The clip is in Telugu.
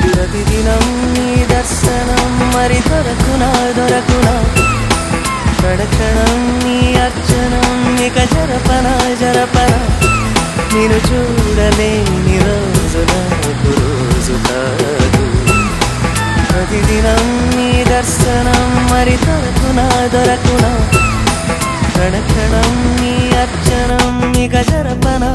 ప్రతిదినం నీ దర్శనం మరి దొరకునా క్షణక్షణం నీ అర్చనం ఇక జరపన నేను చూడలేని రోజు నాకు రోజు కాదు. ప్రతిదినం నీ దర్శనం మరి దొరకునా క్షణక్షణం నీ అర్చనం ఇక జరపనా